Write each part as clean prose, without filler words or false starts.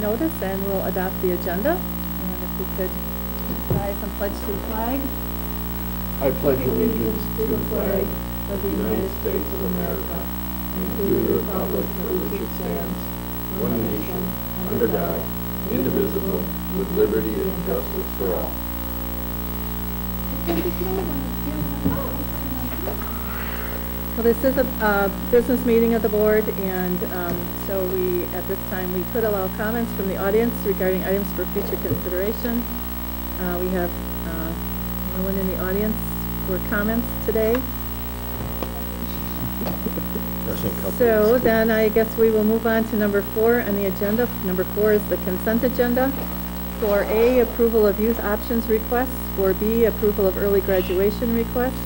notice, and we'll adopt the agenda. And if we could rise and pledge to the flag. I pledge allegiance to the flag of the United States of America and to the republic for which it stands, one nation, under God, indivisible, with liberty and justice for all. Well, this is a business meeting of the board, and so at this time, we could allow comments from the audience regarding items for future consideration. We have no one in the audience for comments today. So then I guess we will move on to number 4 on the agenda. Number 4 is the consent agenda. 4A, approval of youth options requests. 4B, approval of early graduation requests.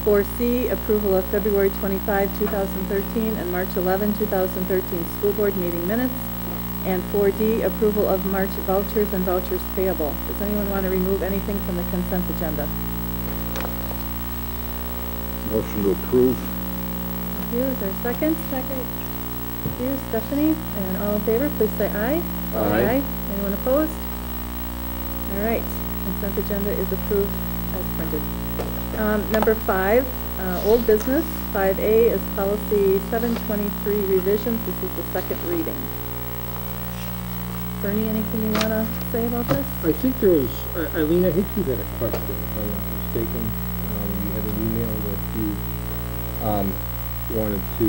4C, approval of February 25, 2013 and March 11, 2013 school board meeting minutes. And 4D, approval of March vouchers and vouchers payable. Does anyone want to remove anything from the consent agenda? Motion to approve. Thank you. Is there a second? Second. Thank you, Stephanie. And all in favor, please say aye. Aye. Anyone opposed? All right. Consent agenda is approved as printed. Number 5, old business. 5A is policy 723 revisions. This is the second reading. Bernie, anything you want to say about this? I think there was, Eileen, I think you had a question, if I'm not mistaken. You had an email that you wanted to,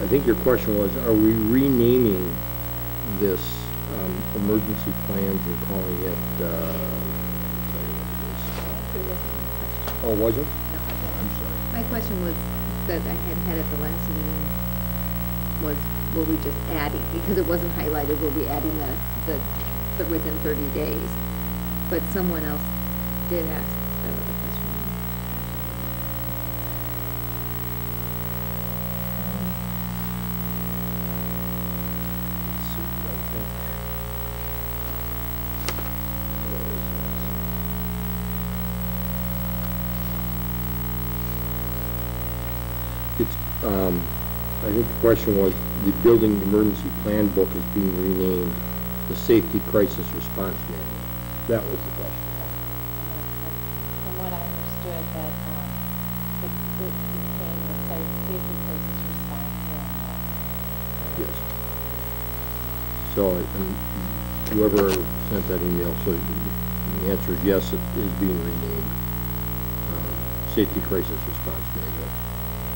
I think your question was, are we renaming this emergency plans and calling it, oh, was it? No. Oh, I'm sorry. My question was, that I had at the last meeting, was will we just adding, because it wasn't highlighted, will we adding the within 30 days? But someone else did ask that other question. Let's see, I think. It's, I think the question was, the building emergency plan book is being renamed the Safety Crisis Response Manual. That was the question. From what I understood, that it became the Safety Crisis Response Manual. Yes. So, whoever sent that email, so the answer is yes, it is being renamed Safety Crisis Response Manual.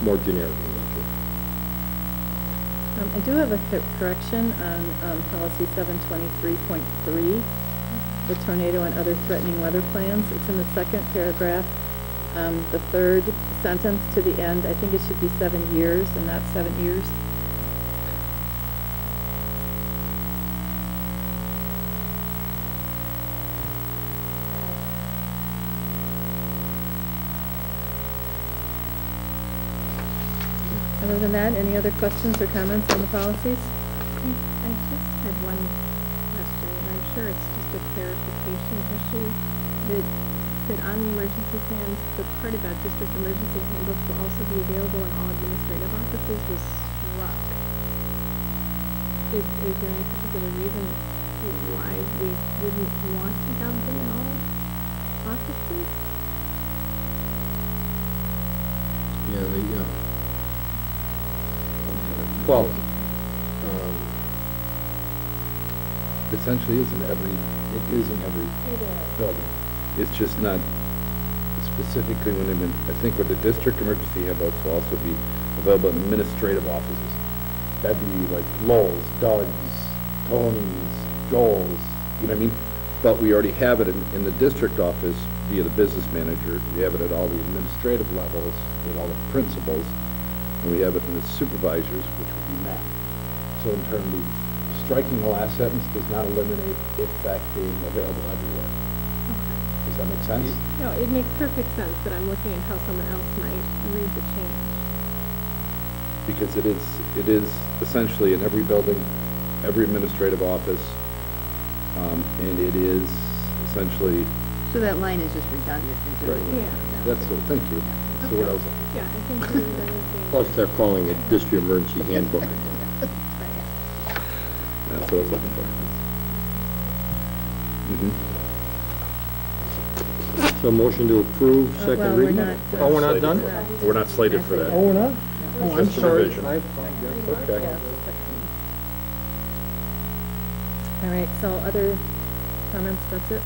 More generic in nature. I do have a correction on policy 723.3, the tornado and other threatening weather plans. It's in the second paragraph, the third sentence to the end. I think it should be 7 years and not 7 years. Other than that, any other questions or comments on the policies? I just had one question, and I'm sure it's just a clarification issue, that on the emergency plans, the part about district emergency handbooks will also be available in all administrative offices was struck. Is there any particular reason why we wouldn't want to have them in all offices? Yeah, well, Essentially, it is in every building. It's just not specifically when they've been, I think with the district emergency handbooks will also be available in administrative offices. That'd be like Lowell's, Doug's, Tony's, Joel's, you know what I mean? But we already have it in the district office via the business manager. We have it at all the administrative levels with all the principals, and we have it in the supervisors, which would be Matt. So in terms of striking the last sentence does not eliminate it fact being available everywhere. Okay. Does that make sense? No, it makes perfect sense, but I'm looking at how someone else might read the change. Because it is essentially in every building, every administrative office, and it is essentially. So that line is just redundant. Right. Yeah. That's what. Thank you. That's the word I was looking for. Yeah, I think the redundancy. plus they're calling it district emergency handbook again. That's what I was looking for. Mm-hmm. So motion to approve well, second we're reading? not, Oh, we're not Slated done? for- We're not slated for that. Oh, we're not? Oh, I'm Just a sorry. revision. I apologize. Okay. Yeah, it's the second reading. All right, so other comments, that's it?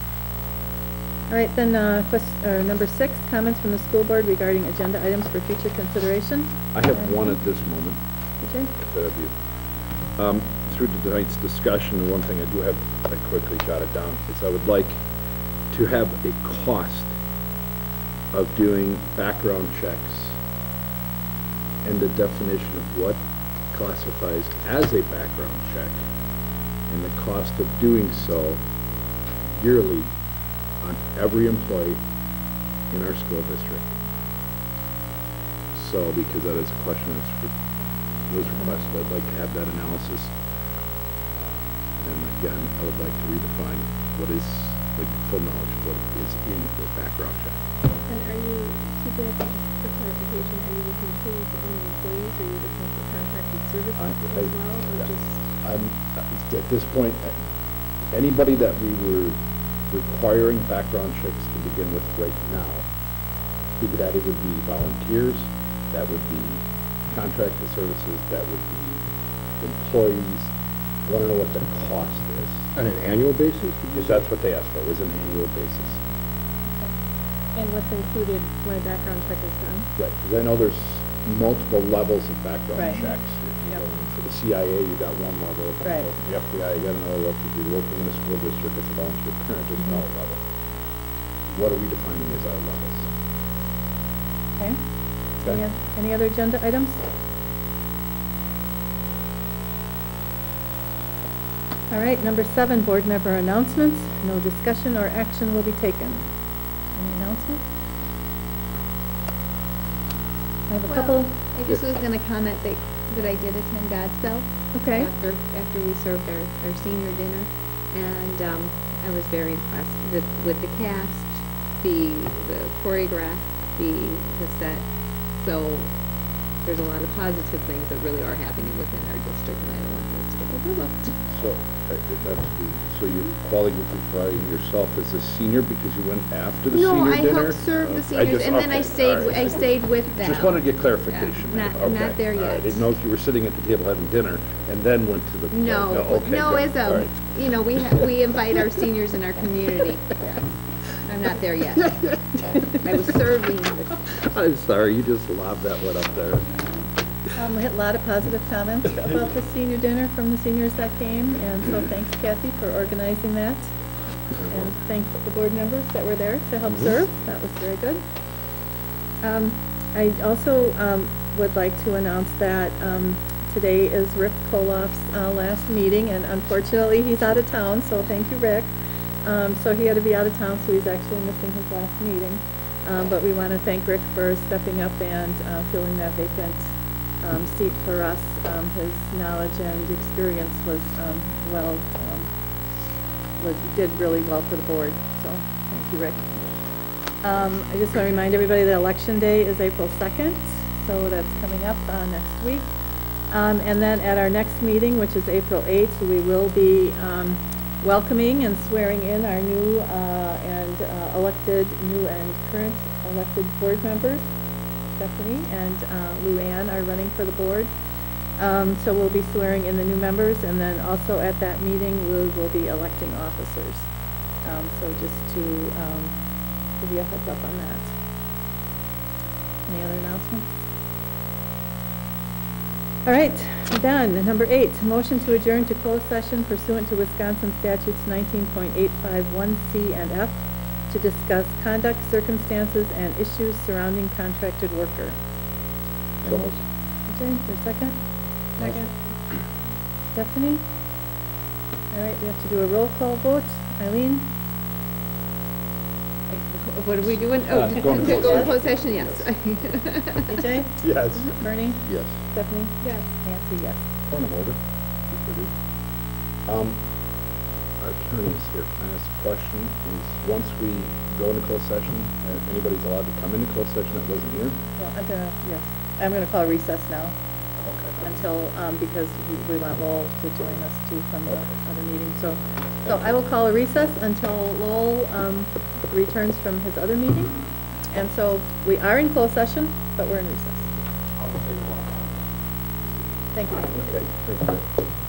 All right, then, number 6, comments from the school board regarding agenda items for future consideration. I have one at this moment. BJ? If that be, through tonight's discussion, the one thing I do have, I quickly jotted down, is I would like to have a cost of doing background checks and the definition of what classifies as a background check and the cost of doing so yearly on every employee in our school district. So, because that is a question that's was requested, I'd like to have that analysis. And again, I would like to redefine what is, like, full knowledge of what is in the background check. And are you, TJ, for clarification, are you looking to only employees, or are you looking for contracted services as well, or just? At this point, anybody that we were requiring background checks to begin with right now, that it would be volunteers, that would be contracted services, that would be employees. I want to know what the cost is. On an annual basis? Because that's what they asked for, was an annual basis. And what's included when a background check is done? Right, because I know there's multiple levels of background Right. checks. If you Yep. go for the CIA, you got one level. If you Right. go for the FBI, you got another level. If you're working in a school district, it's a volunteer parent, there's another level. What are we defining as our levels? Okay. Okay. Any other agenda items? All right, number 7, board member announcements. No discussion or action will be taken. Any announcements? I have a couple. I just was gonna comment that I did attend Godspell. Okay. After we served our senior dinner, and, I was very impressed with the cast, the choreograph, the set. So there's a lot of positive things that really are happening within our district, and I don't want those to get overlooked. So, so you're qualifying yourself as a senior because you went after the No, senior I dinner? helped serve the I seniors, just- and then I okay, stayed, all right. I stayed with them. Just wanted to get clarification. Yeah, there. not Okay, there all right. I yet. didn't know if you were sitting at the table having dinner and then went to the. No, okay, no, good. as All right. we invite our seniors in our community. I'm not there yet. I was serving. I'm sorry, you just lobbed that one up there. We had a lot of positive comments about the senior dinner from the seniors that came, and so thanks Kathy for organizing that. And thank the board members that were there to help serve. That was very good. I also would like to announce that today is Rick Koloff's last meeting, and unfortunately he's out of town, so thank you, Rick. So he had to be out of town, so he's actually missing his last meeting. But we want to thank Rick for stepping up and filling that vacant seat for us. His knowledge and experience was did really well for the board, so thank you, Rick. I just want to remind everybody that Election Day is April 2nd, so that's coming up next week. And then at our next meeting, which is April 8th, we will be welcoming and swearing in our new and current elected board members. Stephanie and Lou Ann are running for the board. So we'll be swearing in the new members, and then also at that meeting, we will be electing officers. So just to give you a heads up on that. Any other announcements? All right, done. Number 8, motion to adjourn to closed session pursuant to Wisconsin statutes 19.851C and F to discuss conduct, circumstances, and issues surrounding contracted worker. So moved. Okay, is there a second? Second. Stephanie? All right, we have to do a roll call vote. Eileen? What are we doing? Oh, Go into closed go in session. closed session, yes. AJ? Yes. Bernie? Yes. Stephanie? Yes. Nancy, yes. Point of order. Our attorneys here, can I ask a question? Is once we go into closed session, anybody's allowed to come into closed session that wasn't here? Well, I'm gonna call a recess now. until, because we want Lowell to join us too from the other meeting. So I will call a recess until Lowell returns from his other meeting. And so we are in closed session, but we're in recess. Thank you. Okay, thank you.